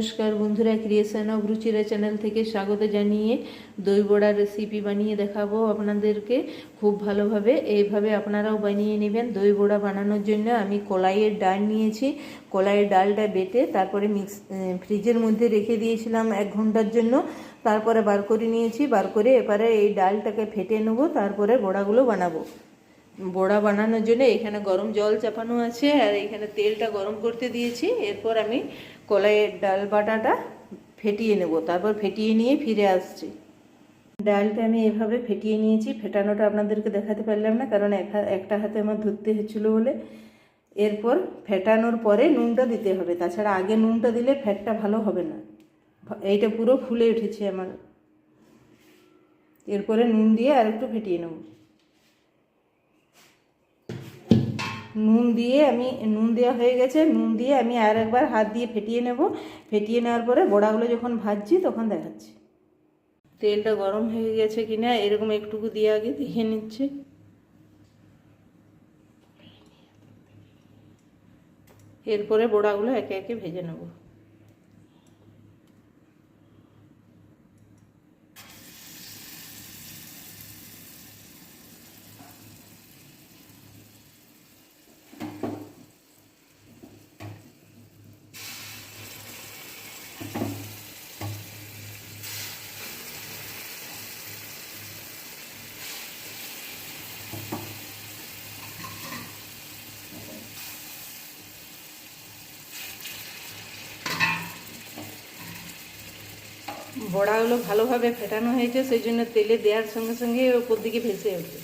নমস্কার বন্ধুরা, creation of Ruchira channel থেকে স্বাগত জানিয়ে দই বড়ার রেসিপি বানিয়ে দেখাবো আপনাদেরকে খুব ভালোভাবে। এইভাবে আপনারাও বানিয়ে নেবেন। দই বড়া বানানোর জন্য আমি কলাইয়ের ডাল নিয়েছি। কলাইয়ের ডালটা বেটে তারপরে ফ্রিজের মধ্যে রেখে দিয়েছিলাম 1 ঘন্টার জন্য। তারপরে বার করে নিয়েছি। বার করে এবারে এই ডালটাকে ফেটে নেব, তারপরে বড়াগুলো বানাবো। বড়া বানানোর জন্য এখানে গরম জল চাপানো আছে আর এখানে তেলটা গরম করতে দিয়েছি। এরপর আমি কলাইয়ের ডাল বাটাটা ফেটিয়ে নেব, তারপর ফেটিয়ে নিয়ে ফিরে আসছি। ডালটা আমি এভাবে ফেটিয়ে নিয়েছি। ফেটানোটা আপনাদেরকে দেখাতে পারলাম না, কারণ একটা হাতে আমার ধরতে হচ্ছিলো বলে। এরপর ফেটানোর পরে নুনটা দিতে হবে, তাছাড়া আগে নুনটা দিলে ফ্যাটটা ভালো হবে না। এইটা পুরো ফুলে উঠেছে আমার। এরপরে নুন দিয়ে আর একটু ফেটিয়ে নেব। নুন দেওয়া হয়ে গেছে। নুন দিয়ে আমি আর একবার হাত দিয়ে ফেটিয়ে নেব। ফেটিয়ে নেওয়ার পরে বড়াগুলো যখন ভাজছি তখন দেখাচ্ছি। তেলটা গরম হয়ে গেছে কিনা এরকম একটুকু দিয়ে আগে দেখে নিচ্ছে। এরপরে বড়াগুলো একে একে ভেজে নেব। বড়াগুলো ভালোভাবে ফেটানো হয়েছে, সেই জন্য তেলে দেওয়ার সঙ্গে সঙ্গে ওপর দিকে ভেসে ওঠে।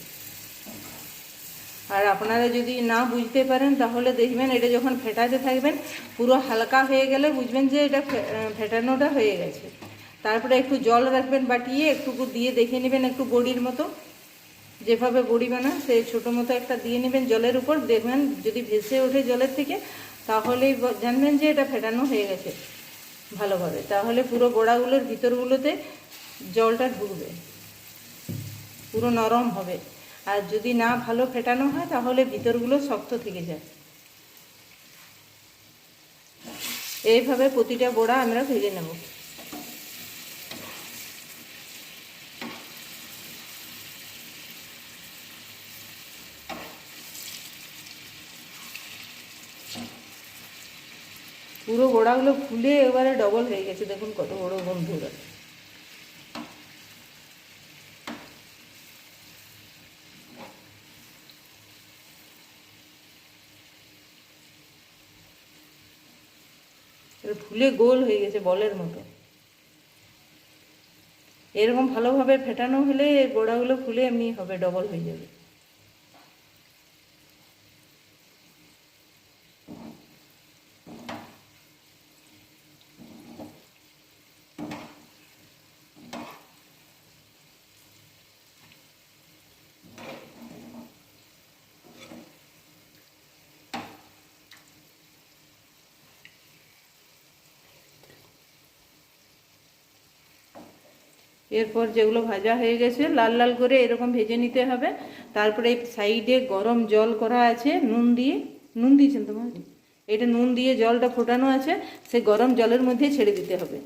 আর আপনারা যদি না বুঝতে পারেন তাহলে দেখবেন এটা যখন ফেটাতে থাকবেন পুরো হালকা হয়ে গেলে বুঝবেন যে এটা ফেটানোটা হয়ে গেছে। তারপরে একটু জল রাখবেন বাটিয়ে, একটুকু দিয়ে দেখে নেবেন, একটু বড়ির মতো যেভাবে বড়ি বানান সেই ছোটো মতো একটা দিয়ে নেবেন জলের উপর। দেখবেন যদি ভেসে ওঠে জলের থেকে তাহলেই জানবেন যে এটা ফেটানো হয়ে গেছে ভালোভাবে। তাহলে পুরো বড়াগুলোর ভিতরগুলোতে জলটা ঢুকবে, পুরো নরম হবে। আর যদি না ভালো ফেটানো হয় তাহলে ভিতরগুলো শক্ত থেকে যায়। এইভাবে প্রতিটা বড়া আমরা ভেজে নেব। পুরো বড়াগুলো ফুলে এবারে ডবল হয়ে গেছে, দেখুন কত বড় বন্ধুরা। ফুলে গোল হয়ে গেছে বলের মতো। এরকম ভালোভাবে ফেটানো হলে বড়াগুলো ফুলে এমনি হবে, ডবল হয়ে যাবে। এরপর যেগুলো ভাজা হয়ে গেছে লাল লাল করে এরকম ভেজে নিতে হবে। তারপরে সাইডে গরম জল করা আছে, নুন দিয়েছেন তোমার, এটা নুন দিয়ে জলটা ফোটানো আছে, সে গরম জলের মধ্যে ছেড়ে দিতে হবে।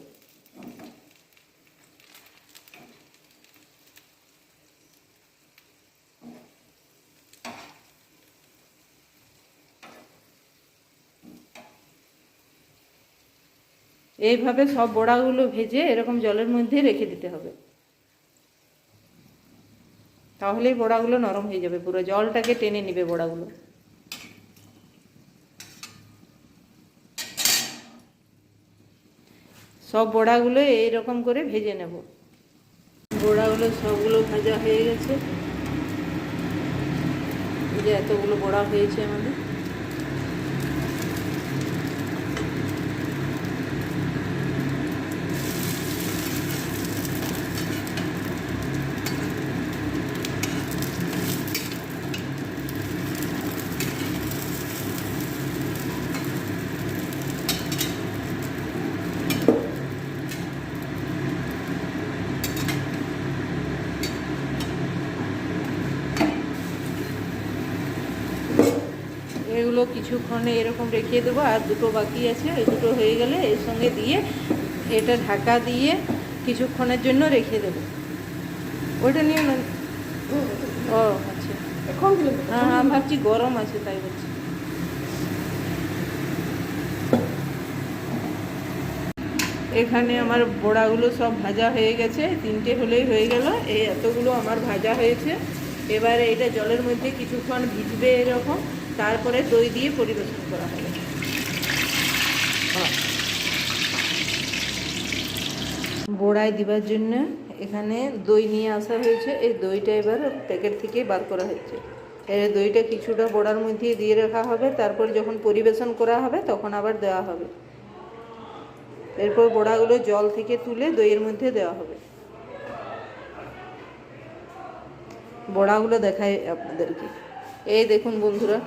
এইভাবে সব বড়াগুলো ভেজে এরকম জলের মধ্যে রেখে দিতে হবে, তাহলেই বড়াগুলো নরম হয়ে যাবে, পুরো জলটাকে টেনে নেবে বড়াগুলো। সব বড়াগুলো এইরকম করে ভেজে নেব। বড়াগুলো সবগুলো ভাজা হয়ে গেছে। এই যে এতগুলো বড়া হয়েছে আমাদের। এগুলো কিছুক্ষণ এরকম রেখে দেবো, আর দুটো বাকি আছে, এই দুটো হয়ে গেলে এর সঙ্গে দিয়ে এটা ঢাকা দিয়ে কিছুক্ষণের জন্য রেখে দেবো। ওইটা নিয়ে না, ও আচ্ছা, এখন হ্যাঁ ভাবছি গরম আছে তাই বলছি। এখানে আমার বড়াগুলো সব ভাজা হয়ে গেছে, 3টে হলেই হয়ে গেল। এই এতগুলো আমার ভাজা হয়েছে। এবারে এটা জলের মধ্যে কিছুক্ষণ ভিজবে এরকম, তারপরে দই দিয়ে পরিবেশন করা হবে। বড়ায় দিবার জন্য এখানে দই নিয়ে আসা হয়েছে। এই দইটা এবার প্যাকেট থেকে বার করা হচ্ছে। এই দইটা কিছুটা বড়ার মধ্যে দিয়ে রাখা হবে, তারপর যখন পরিবেশন করা হবে তখন আবার দেওয়া হবে। এরপর বড়াগুলো জল থেকে তুলে দইয়ের মধ্যে দেওয়া হবে। বড়াগুলো দেখাই আপনাদেরকে। এই দেখুন বন্ধুরা,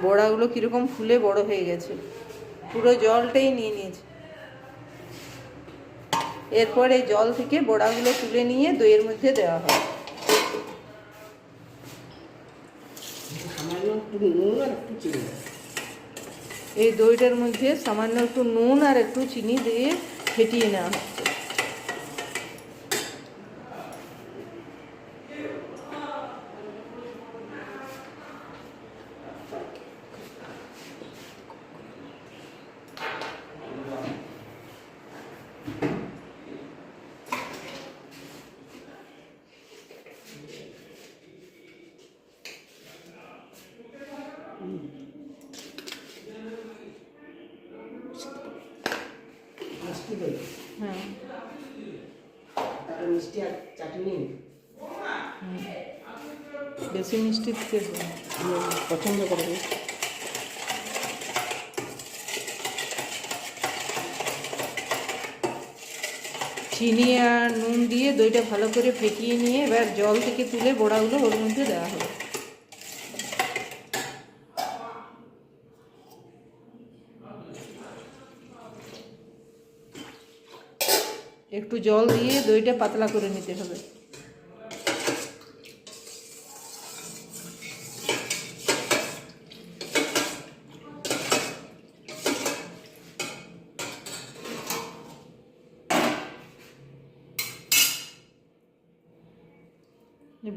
বড়াগুলো কীরকম ফুলে বড় হয়ে গেছে, পুরো জলটাই নিয়ে নিয়েছে। এরপর এই জল থেকে বড়াগুলো তুলে নিয়ে দইয়ের মধ্যে দেওয়া হবে। এই দইটার মধ্যে সামান্য একটু নুন আর একটু চিনি দিয়ে ফেটিয়ে নেওয়া হচ্ছে। হ্যাঁ, মিষ্টি আর চাটনি বেশি মিষ্টি থেকে পছন্দ করে। চিনি আর নুন দিয়ে দইটা ভালো করে ফেটিয়ে নিয়ে এবার জল থেকে তুলে বড়াগুলো ওর মধ্যে দেওয়া হবে। একটু জল দিয়ে দইটা পাতলা করে নিতে হবে।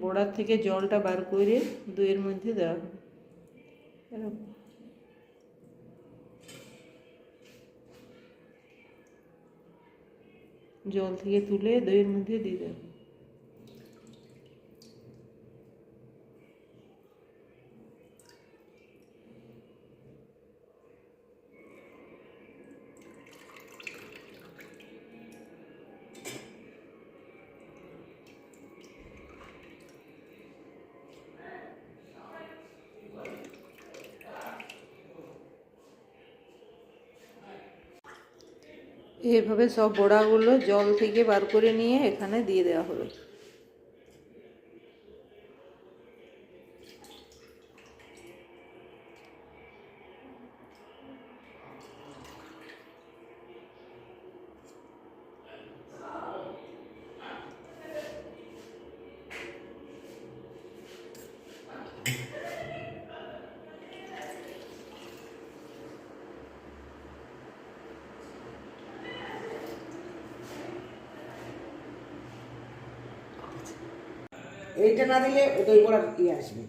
বড়ার থেকে জলটা বার করে দইয়ের মধ্যে দেওয়া হবে। জল থেকে তুলে দইয়ের মধ্যে দিয়ে দেবে। এইভাবে সব বড়াগুলো জল থেকে বার করে নিয়ে এখানে দিয়ে দেওয়া হবে। এইটা না দিলে দই বড়ার ইয়ে আসবে।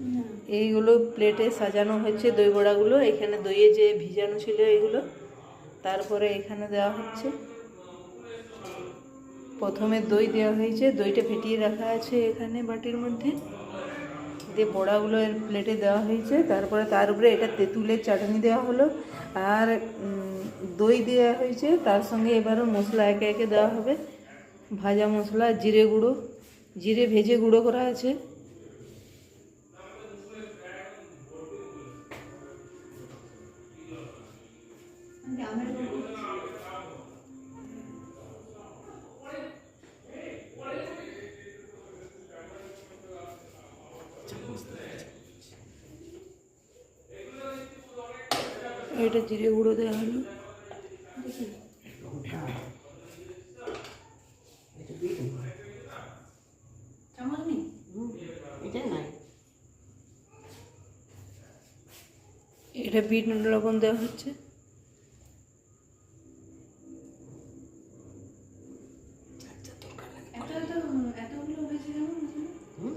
এইগুলো প্লেটে সাজানো হচ্ছে দই বড়াগুলো। এখানে দইয়ে যে ভিজানো ছিল এগুলো, তারপরে এখানে দেওয়া হচ্ছে। প্রথমে দই দেওয়া হয়েছে, দইটা ফেটিয়ে রাখা আছে এখানে বাটির মধ্যে, দিয়ে বড়াগুলো এর প্লেটে দেওয়া হয়েছে। তারপরে তার উপরে এটা তেঁতুলের চাটনি দেওয়া হলো, আর দই দেওয়া হয়েছে। তার সঙ্গে এবারও মশলা একে একে দেওয়া হবে। ভাজা মশলা, জিরে গুঁড়ো, জিরে ভেজে গুঁড়ো করা আছে। এটা জিরে গুঁড়ো দেওয়া হলো। এটা বিট লবণ দেওয়া হচ্ছে। হুম?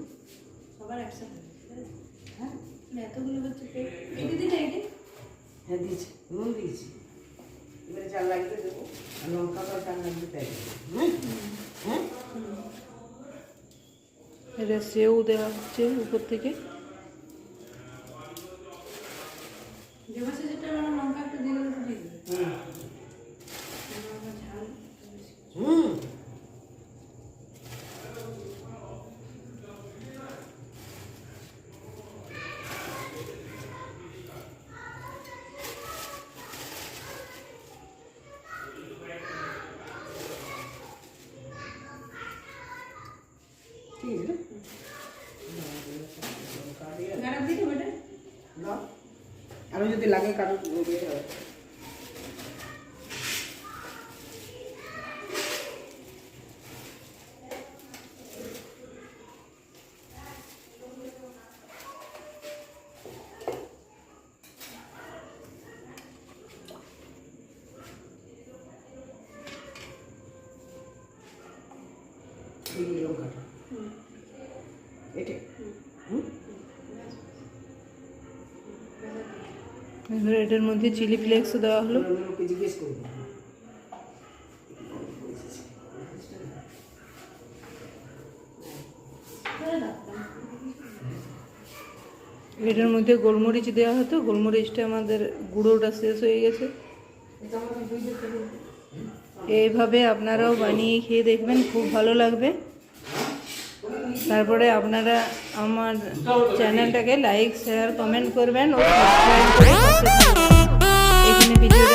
হ্যাঁ দিয়েছি, নুন দিয়েছি, এবারে চাল লাগবে দেবো, আর লঙ্কা তো চাল লাগবে তাই দেবো। হ্যাঁ হ্যাঁ এটা সেও দেওয়া হচ্ছে উপর থেকে। হুম ঠিক আছে না, আরো যদি লাগে কারো দিয়ে হবে। এই লঙ্কাটা এটা হুম এবার এটার মধ্যে চিলি ফ্লেক্স দেওয়া হলো। লোকে জিজ্ঞেস করবো। এটার মধ্যে গোলমরিচ দেওয়া হতো, গোলমরিচটা আমাদের গুঁড়োটা শেষ হয়ে গেছে। এইভাবে আপনারাও বানিয়ে খেয়ে দেখবেন, খুব ভালো লাগবে। তারপরে আপনারা আমার চ্যানেলটাকে লাইক শেয়ার কমেন্ট করবেন ও সাবস্ক্রাইব করে পাশে থাকবেন। এখানে ভিডিওটা